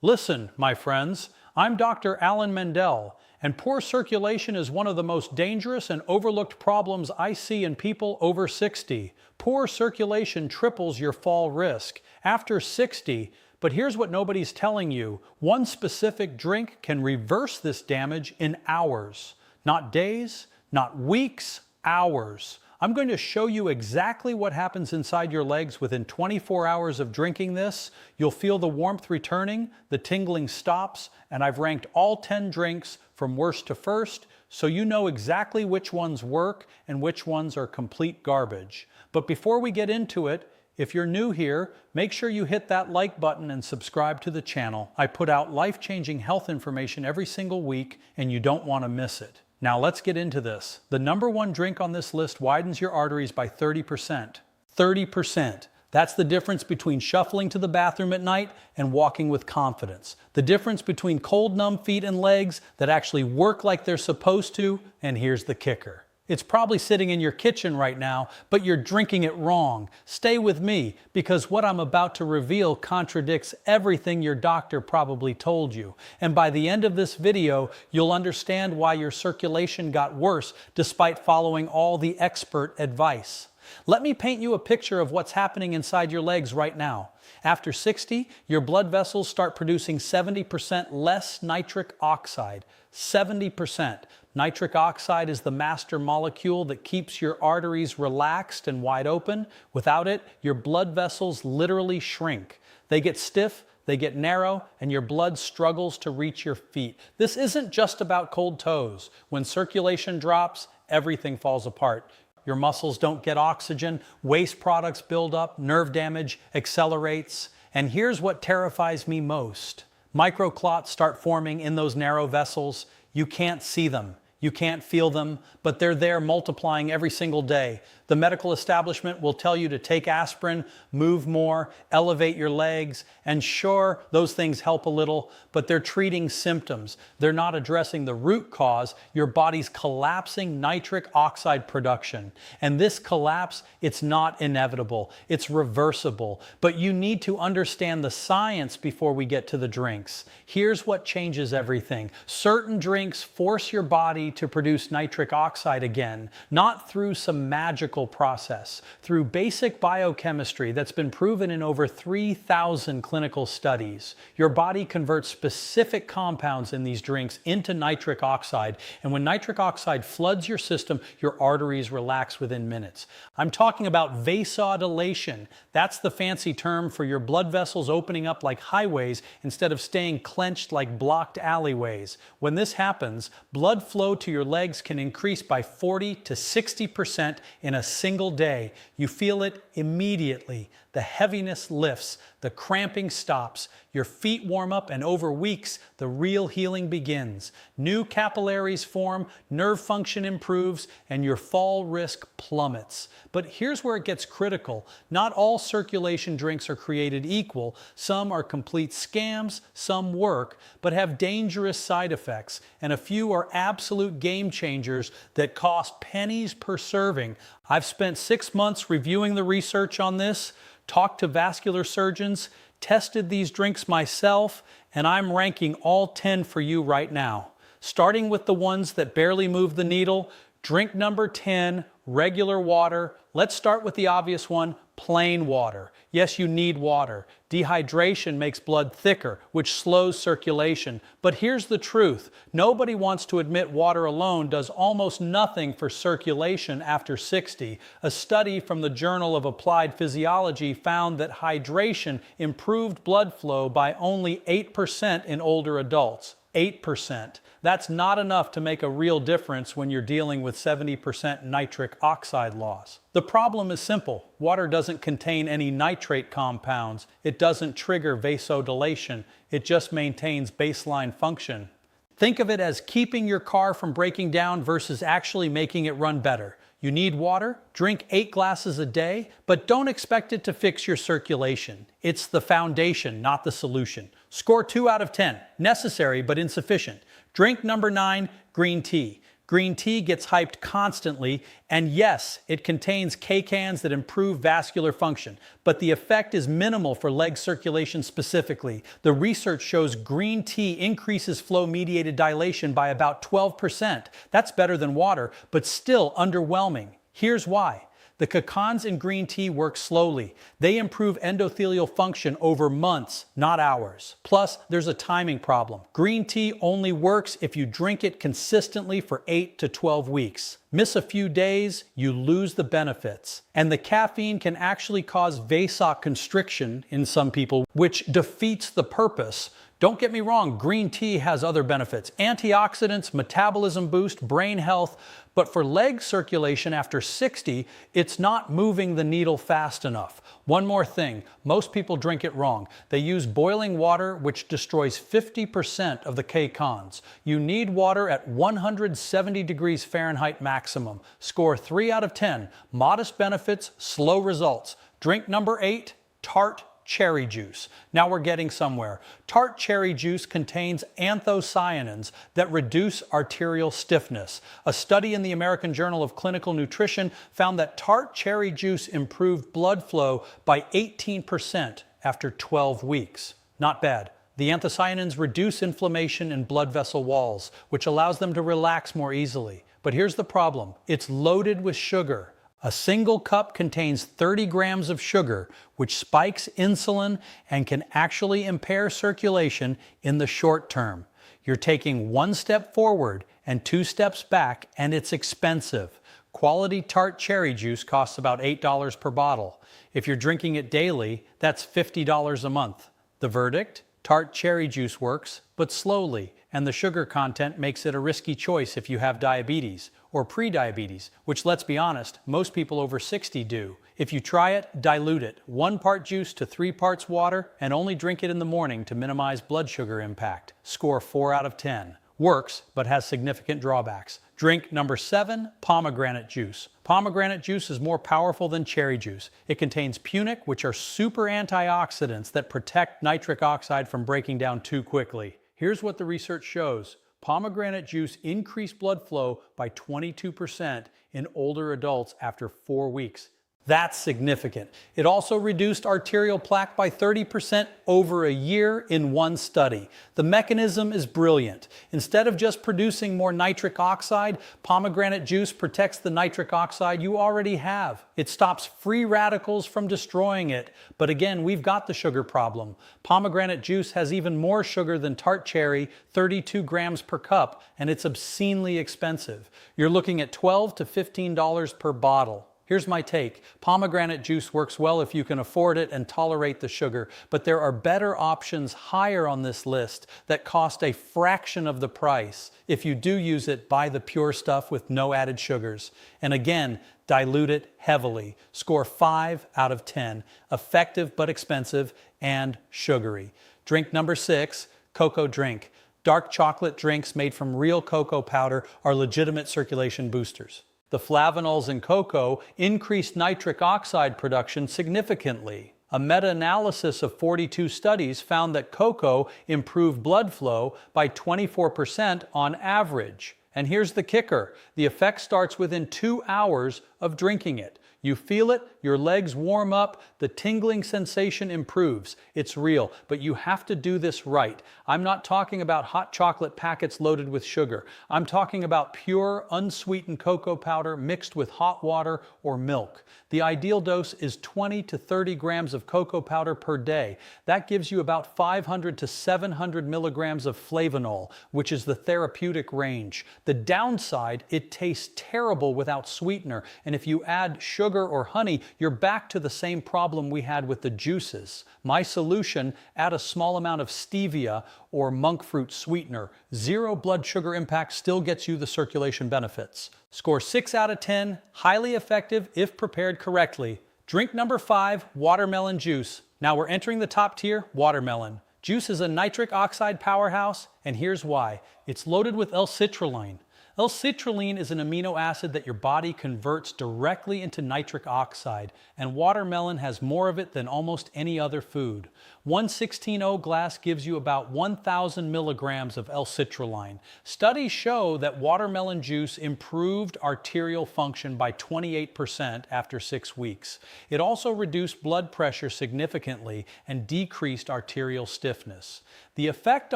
Listen, my friends, I'm Dr. Alan Mandell, and poor circulation is one of the most dangerous and overlooked problems I see in people over 60. Poor circulation triples your fall risk after 60, but here's what nobody's telling you. One specific drink can reverse this damage in hours. Not days, not weeks, hours. I'm going to show you exactly what happens inside your legs within 24 hours of drinking this. You'll feel the warmth returning, the tingling stops, and I've ranked all 10 drinks from worst to first, so you know exactly which ones work and which ones are complete garbage. But before we get into it, if you're new here, make sure you hit that like button and subscribe to the channel. I put out life-changing health information every single week, and you don't want to miss it. Now let's get into this. The number one drink on this list widens your arteries by 30%. 30%. That's the difference between shuffling to the bathroom at night and walking with confidence. The difference between cold, numb feet and legs that actually work like they're supposed to, and here's the kicker. It's probably sitting in your kitchen right now, but you're drinking it wrong. Stay with me, because what I'm about to reveal contradicts everything your doctor probably told you. And by the end of this video, you'll understand why your circulation got worse despite following all the expert advice. Let me paint you a picture of what's happening inside your legs right now. After 60, your blood vessels start producing 70% less nitric oxide. 70%. Nitric oxide is the master molecule that keeps your arteries relaxed and wide open. Without it, your blood vessels literally shrink. They get stiff, they get narrow, and your blood struggles to reach your feet. This isn't just about cold toes. When circulation drops, everything falls apart. Your muscles don't get oxygen, waste products build up, nerve damage accelerates. And here's what terrifies me most. Microclots start forming in those narrow vessels. You can't see them. You can't feel them, but they're there multiplying every single day. The medical establishment will tell you to take aspirin, move more, elevate your legs, and sure, those things help a little, but they're treating symptoms. They're not addressing the root cause, your body's collapsing nitric oxide production. And this collapse, it's not inevitable, it's reversible. But you need to understand the science before we get to the drinks. Here's what changes everything. Certain drinks force your body to produce nitric oxide again, not through some magical process, through basic biochemistry that's been proven in over 3,000 clinical studies. Your body converts specific compounds in these drinks into nitric oxide, and when nitric oxide floods your system, your arteries relax within minutes. I'm talking about vasodilation. That's the fancy term for your blood vessels opening up like highways instead of staying clenched like blocked alleyways. When this happens, blood flow to your legs can increase by 40 to 60% in a single day. You feel it immediately. The heaviness lifts, the cramping stops, your feet warm up, and over weeks, the real healing begins. New capillaries form, nerve function improves, and your fall risk plummets. But here's where it gets critical. Not all circulation drinks are created equal. Some are complete scams, some work, but have dangerous side effects, and a few are absolute game changers that cost pennies per serving. I've spent 6 months reviewing the research on this, talked to vascular surgeons, tested these drinks myself, and I'm ranking all 10 for you right now. Starting with the ones that barely move the needle, drink number 10, regular water. Let's start with the obvious one, plain water. Yes, you need water. Dehydration makes blood thicker, which slows circulation. But here's the truth. Nobody wants to admit water alone does almost nothing for circulation after 60. A study from the Journal of Applied Physiology found that hydration improved blood flow by only 8% in older adults. 8%. That's not enough to make a real difference when you're dealing with 70% nitric oxide loss. The problem is simple. Water doesn't contain any nitrate compounds. It doesn't trigger vasodilation. It just maintains baseline function. Think of it as keeping your car from breaking down versus actually making it run better. You need water, drink 8 glasses a day, but don't expect it to fix your circulation. It's the foundation, not the solution. Score 2 out of 10. Necessary but insufficient. Drink number 9, green tea. Green tea gets hyped constantly, and yes, it contains K-cans that improve vascular function, but the effect is minimal for leg circulation specifically. The research shows green tea increases flow-mediated dilation by about 12%. That's better than water, but still underwhelming. Here's why. The cacans in green tea work slowly. They improve endothelial function over months, not hours. Plus, there's a timing problem. Green tea only works if you drink it consistently for 8 to 12 weeks. Miss a few days, you lose the benefits. And the caffeine can actually cause vasoconstriction in some people, which defeats the purpose. Don't get me wrong, green tea has other benefits. Antioxidants, metabolism boost, brain health, but for leg circulation after 60, it's not moving the needle fast enough. One more thing, most people drink it wrong. They use boiling water, which destroys 50% of the K-cons. You need water at 170 degrees Fahrenheit maximum. Score 3 out of 10. Modest benefits, slow results. Drink number 8, tart cherry juice. Now we're getting somewhere. Tart cherry juice contains anthocyanins that reduce arterial stiffness. A study in the American Journal of Clinical Nutrition found that tart cherry juice improved blood flow by 18% after 12 weeks. Not bad. The anthocyanins reduce inflammation in blood vessel walls, which allows them to relax more easily. But here's the problem. It's loaded with sugar. A single cup contains 30 grams of sugar, which spikes insulin and can actually impair circulation in the short term. You're taking 1 step forward and 2 steps back, and it's expensive. Quality tart cherry juice costs about $8 per bottle. If you're drinking it daily, that's $50 a month. The verdict? Tart cherry juice works, but slowly, and the sugar content makes it a risky choice if you have diabetes or pre-diabetes, which, let's be honest, most people over 60 do. If you try it, dilute it. 1 part juice to 3 parts water, and only drink it in the morning to minimize blood sugar impact. Score 4 out of 10. Works, but has significant drawbacks. Drink number 7, pomegranate juice. Pomegranate juice is more powerful than cherry juice. It contains punic, which are super antioxidants that protect nitric oxide from breaking down too quickly. Here's what the research shows. Pomegranate juice increased blood flow by 22% in older adults after 4 weeks. That's significant. It also reduced arterial plaque by 30% over a year in one study. The mechanism is brilliant. Instead of just producing more nitric oxide, pomegranate juice protects the nitric oxide you already have. It stops free radicals from destroying it. But again, we've got the sugar problem. Pomegranate juice has even more sugar than tart cherry, 32 grams per cup, and it's obscenely expensive. You're looking at $12 to $15 per bottle. Here's my take. Pomegranate juice works well if you can afford it and tolerate the sugar, but there are better options higher on this list that cost a fraction of the price. If you do use it, buy the pure stuff with no added sugars. And again, dilute it heavily. Score 5 out of 10. Effective but expensive and sugary. Drink number 6, cocoa drink. Dark chocolate drinks made from real cocoa powder are legitimate circulation boosters. The flavonols in cocoa increased nitric oxide production significantly. A meta-analysis of 42 studies found that cocoa improved blood flow by 24% on average. And here's the kicker. The effect starts within 2 hours of drinking it. You feel it, your legs warm up, the tingling sensation improves. It's real, but you have to do this right. I'm not talking about hot chocolate packets loaded with sugar. I'm talking about pure, unsweetened cocoa powder mixed with hot water or milk. The ideal dose is 20 to 30 grams of cocoa powder per day. That gives you about 500 to 700 milligrams of flavanol, which is the therapeutic range. The downside, it tastes terrible without sweetener, and if you add sugar or honey, you're back to the same problem we had with the juices. My solution, add a small amount of stevia or monk fruit sweetener. 0 blood sugar impact still gets you the circulation benefits. Score 6 out of 10, highly effective if prepared correctly. Drink number 5, watermelon juice. Now we're entering the top tier, watermelon. Juice is a nitric oxide powerhouse, and here's why. It's loaded with L-citrulline. L-citrulline is an amino acid that your body converts directly into nitric oxide, and watermelon has more of it than almost any other food. One 16-0 glass gives you about 1,000 milligrams of L-citrulline. Studies show that watermelon juice improved arterial function by 28% after 6 weeks. It also reduced blood pressure significantly and decreased arterial stiffness. The effect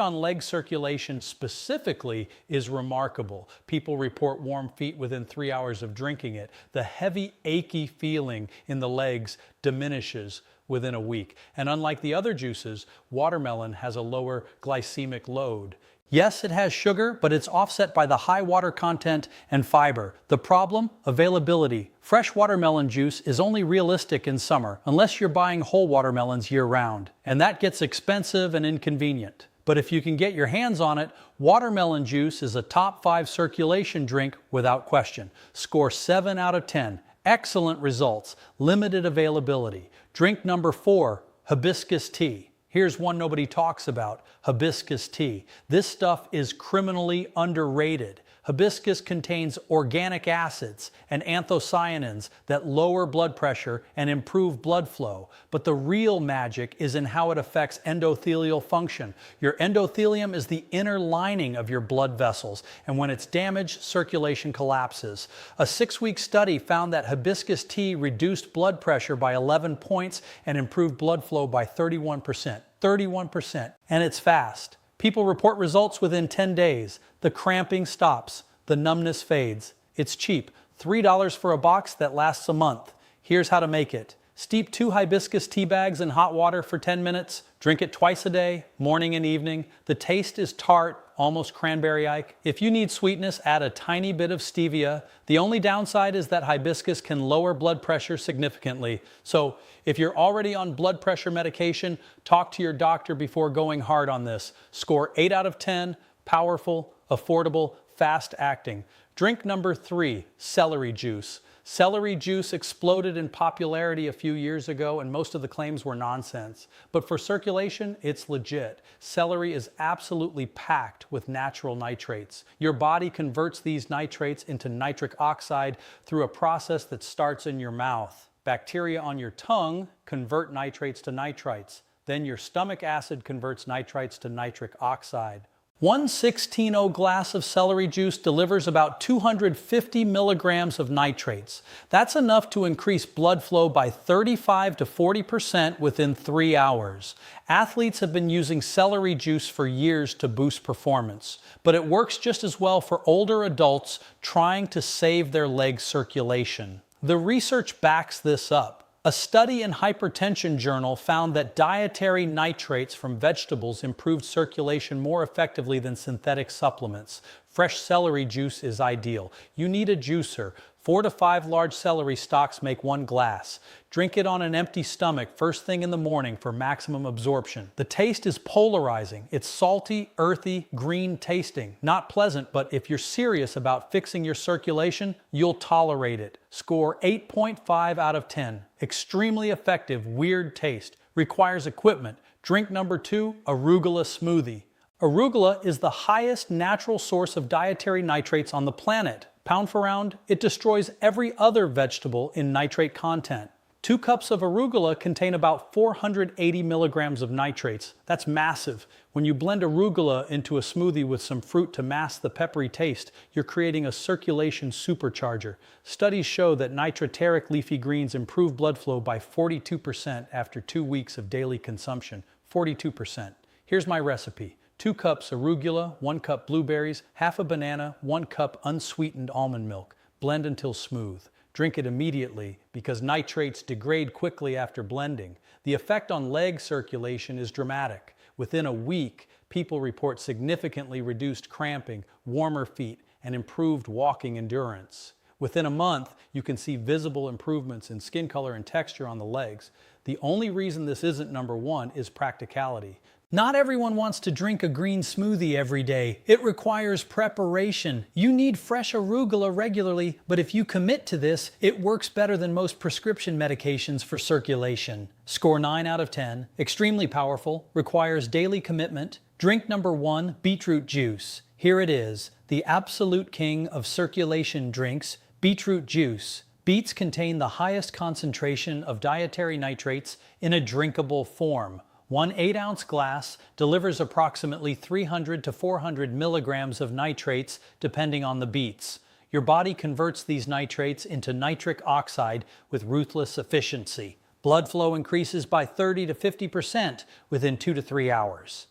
on leg circulation specifically is remarkable. People report warm feet within 3 hours of drinking it. The heavy, achy feeling in the legs diminishes within a week. And unlike the other juices, watermelon has a lower glycemic load. Yes, it has sugar, but it's offset by the high water content and fiber. The problem? Availability. Fresh watermelon juice is only realistic in summer, unless you're buying whole watermelons year-round. And that gets expensive and inconvenient. But if you can get your hands on it, watermelon juice is a top 5 circulation drink without question. Score 7 out of 10. Excellent results. Limited availability. Drink number 4, hibiscus tea. Here's one nobody talks about, hibiscus tea. This stuff is criminally underrated. Hibiscus contains organic acids and anthocyanins that lower blood pressure and improve blood flow. But the real magic is in how it affects endothelial function. Your endothelium is the inner lining of your blood vessels, and when it's damaged, circulation collapses. A 6-week study found that hibiscus tea reduced blood pressure by 11 points and improved blood flow by 31%. 31%. And it's fast. People report results within 10 days. The cramping stops. The numbness fades. It's cheap. $3 for a box that lasts a month. Here's how to make it. Steep 2 hibiscus tea bags in hot water for 10 minutes. Drink it twice a day, morning and evening. The taste is tart, almost cranberry-like. If you need sweetness, add a tiny bit of stevia. The only downside is that hibiscus can lower blood pressure significantly. So if you're already on blood pressure medication, talk to your doctor before going hard on this. Score 8 out of 10, powerful, affordable, fast-acting. Drink number 3, celery juice. Celery juice exploded in popularity a few years ago, and most of the claims were nonsense. But for circulation, it's legit. Celery is absolutely packed with natural nitrates. Your body converts these nitrates into nitric oxide through a process that starts in your mouth. Bacteria on your tongue convert nitrates to nitrites. Then your stomach acid converts nitrites to nitric oxide. One 16-0 glass of celery juice delivers about 250 milligrams of nitrates. That's enough to increase blood flow by 35 to 40% within 3 hours. Athletes have been using celery juice for years to boost performance, but it works just as well for older adults trying to save their leg circulation. The research backs this up. A study in Hypertension Journal found that dietary nitrates from vegetables improved circulation more effectively than synthetic supplements. Fresh celery juice is ideal. You need a juicer. 4 to 5 large celery stalks make 1 glass. Drink it on an empty stomach first thing in the morning for maximum absorption. The taste is polarizing. It's salty, earthy, green tasting. Not pleasant, but if you're serious about fixing your circulation, you'll tolerate it. Score 8.5 out of 10. Extremely effective, weird taste. Requires equipment. Drink number 2, arugula smoothie. Arugula is the highest natural source of dietary nitrates on the planet. Pound for round, it destroys every other vegetable in nitrate content. 2 cups of arugula contain about 480 milligrams of nitrates. That's massive. When you blend arugula into a smoothie with some fruit to mask the peppery taste, you're creating a circulation supercharger. Studies show that nitriteric leafy greens improve blood flow by 42% after 2 weeks of daily consumption. 42%. Here's my recipe. 2 cups arugula, 1 cup blueberries, half a banana, 1 cup unsweetened almond milk. Blend until smooth. Drink it immediately because nitrates degrade quickly after blending. The effect on leg circulation is dramatic. Within a week, people report significantly reduced cramping, warmer feet, and improved walking endurance. Within a month, you can see visible improvements in skin color and texture on the legs. The only reason this isn't number 1 is practicality. Not everyone wants to drink a green smoothie every day. It requires preparation. You need fresh arugula regularly, but if you commit to this, it works better than most prescription medications for circulation. Score 9 out of 10. Extremely powerful. Requires daily commitment. Drink number 1, beetroot juice. Here it is, the absolute king of circulation drinks, beetroot juice. Beets contain the highest concentration of dietary nitrates in a drinkable form. One 8-ounce glass delivers approximately 300 to 400 milligrams of nitrates depending on the beets. Your body converts these nitrates into nitric oxide with ruthless efficiency. Blood flow increases by 30 to 50% within 2 to 3 hours.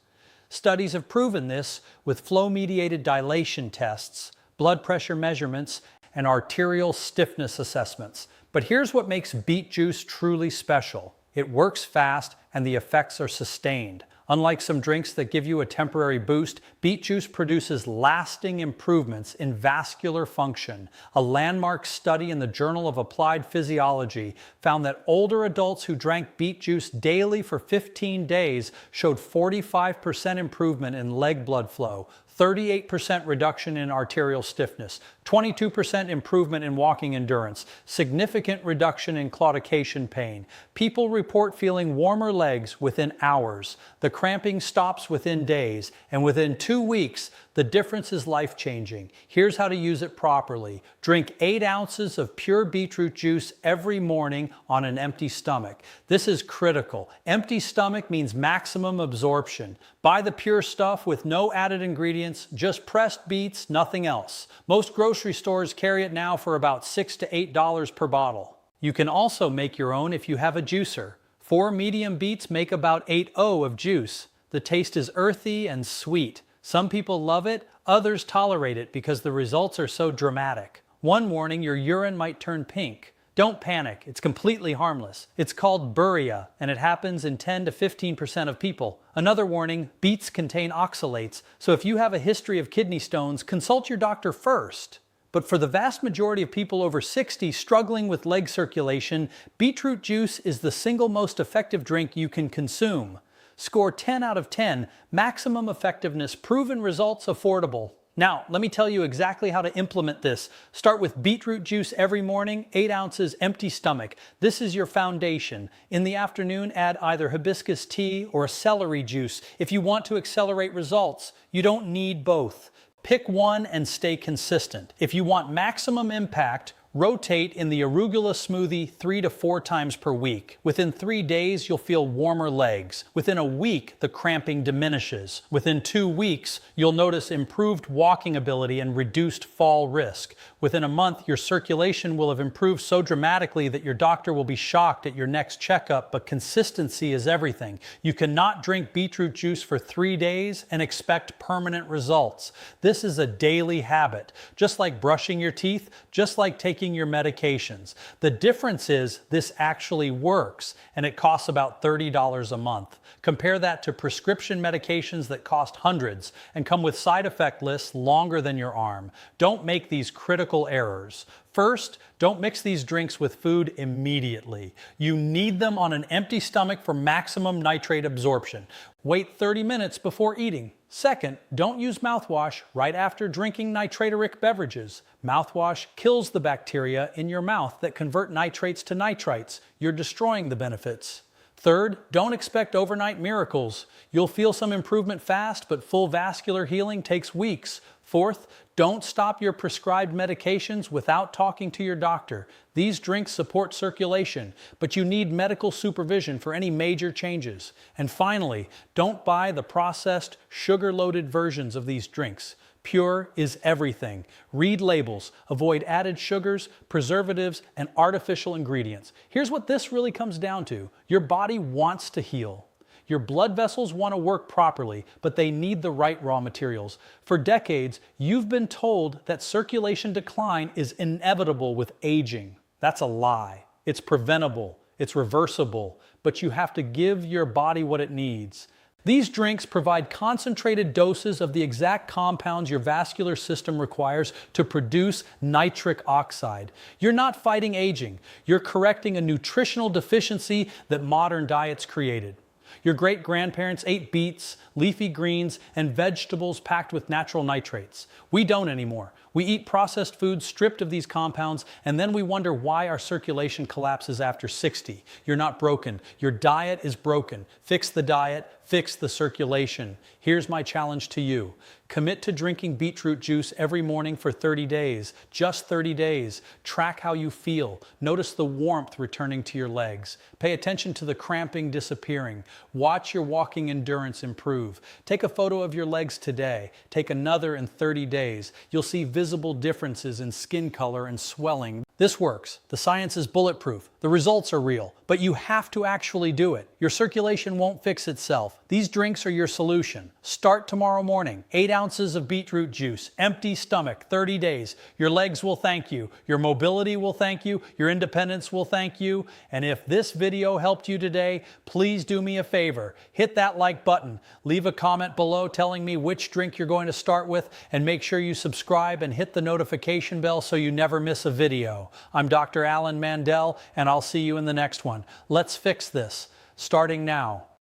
Studies have proven this with flow-mediated dilation tests, blood pressure measurements, and arterial stiffness assessments. But here's what makes beet juice truly special. It works fast and the effects are sustained. Unlike some drinks that give you a temporary boost, beet juice produces lasting improvements in vascular function. A landmark study in the Journal of Applied Physiology found that older adults who drank beet juice daily for 15 days showed 45% improvement in leg blood flow, 38% reduction in arterial stiffness, 22% improvement in walking endurance, significant reduction in claudication pain. People report feeling warmer legs within hours. The cramping stops within days, and within 2 weeks, the difference is life-changing. Here's how to use it properly. Drink 8 ounces of pure beetroot juice every morning on an empty stomach. This is critical. Empty stomach means maximum absorption. Buy the pure stuff with no added ingredients, just pressed beets, nothing else. Most grocery stores carry it now for about $6 to $8 per bottle. You can also make your own if you have a juicer. 4 medium beets make about 8/0 of juice. The taste is earthy and sweet. Some people love it, others tolerate it because the results are so dramatic. One morning, your urine might turn pink. Don't panic, it's completely harmless. It's called buria, and it happens in 10 to 15% of people. Another warning, beets contain oxalates, so if you have a history of kidney stones, consult your doctor first. But for the vast majority of people over 60 struggling with leg circulation, beetroot juice is the single most effective drink you can consume. Score 10 out of 10, maximum effectiveness, proven results, affordable. Now, let me tell you exactly how to implement this. Start with beetroot juice every morning, 8 ounces, empty stomach. This is your foundation. In the afternoon, add either hibiscus tea or celery juice. If you want to accelerate results, you don't need both. Pick one and stay consistent. If you want maximum impact, rotate in the arugula smoothie 3 to 4 times per week. Within 3 days, you'll feel warmer legs. Within a week, the cramping diminishes. Within 2 weeks, you'll notice improved walking ability and reduced fall risk. Within a month, your circulation will have improved so dramatically that your doctor will be shocked at your next checkup, but consistency is everything. You cannot drink beetroot juice for 3 days and expect permanent results. This is a daily habit, just like brushing your teeth, just like taking your medications. The difference is this actually works, and it costs about $30 a month. Compare that to prescription medications that cost hundreds and come with side effect lists longer than your arm. Don't make these critical errors. First, don't mix these drinks with food immediately. You need them on an empty stomach for maximum nitrate absorption. Wait 30 minutes before eating. Second, don't use mouthwash right after drinking nitrateric beverages. Mouthwash kills the bacteria in your mouth that convert nitrates to nitrites. You're destroying the benefits. Third, don't expect overnight miracles. You'll feel some improvement fast, but full vascular healing takes weeks. Fourth, don't stop your prescribed medications without talking to your doctor. These drinks support circulation, but you need medical supervision for any major changes. And finally, don't buy the processed, sugar-loaded versions of these drinks. Pure is everything. Read labels, avoid added sugars, preservatives, and artificial ingredients. Here's what this really comes down to. Your body wants to heal. Your blood vessels want to work properly, but they need the right raw materials. For decades, you've been told that circulation decline is inevitable with aging. That's a lie. It's preventable, it's reversible, but you have to give your body what it needs. These drinks provide concentrated doses of the exact compounds your vascular system requires to produce nitric oxide. You're not fighting aging. You're correcting a nutritional deficiency that modern diets created. Your great-grandparents ate beets, leafy greens, and vegetables packed with natural nitrates. We don't anymore. We eat processed foods stripped of these compounds, and then we wonder why our circulation collapses after 60. You're not broken. Your diet is broken. Fix the diet, fix the circulation. Here's my challenge to you. Commit to drinking beetroot juice every morning for 30 days. Just 30 days. Track how you feel. Notice the warmth returning to your legs. Pay attention to the cramping disappearing. Watch your walking endurance improve. Take a photo of your legs today. Take another in 30 days. You'll see visible differences in skin color and swelling. This works. The science is bulletproof. The results are real, but you have to actually do it. Your circulation won't fix itself. These drinks are your solution. Start tomorrow morning. 8 ounces of beetroot juice, empty stomach, 30 days. Your legs will thank you. Your mobility will thank you. Your independence will thank you. And if this video helped you today, please do me a favor. Hit that like button. Leave a comment below telling me which drink you're going to start with, and make sure you subscribe and hit the notification bell so you never miss a video. I'm Dr. Alan Mandell, and I'll see you in the next one. Let's fix this, starting now.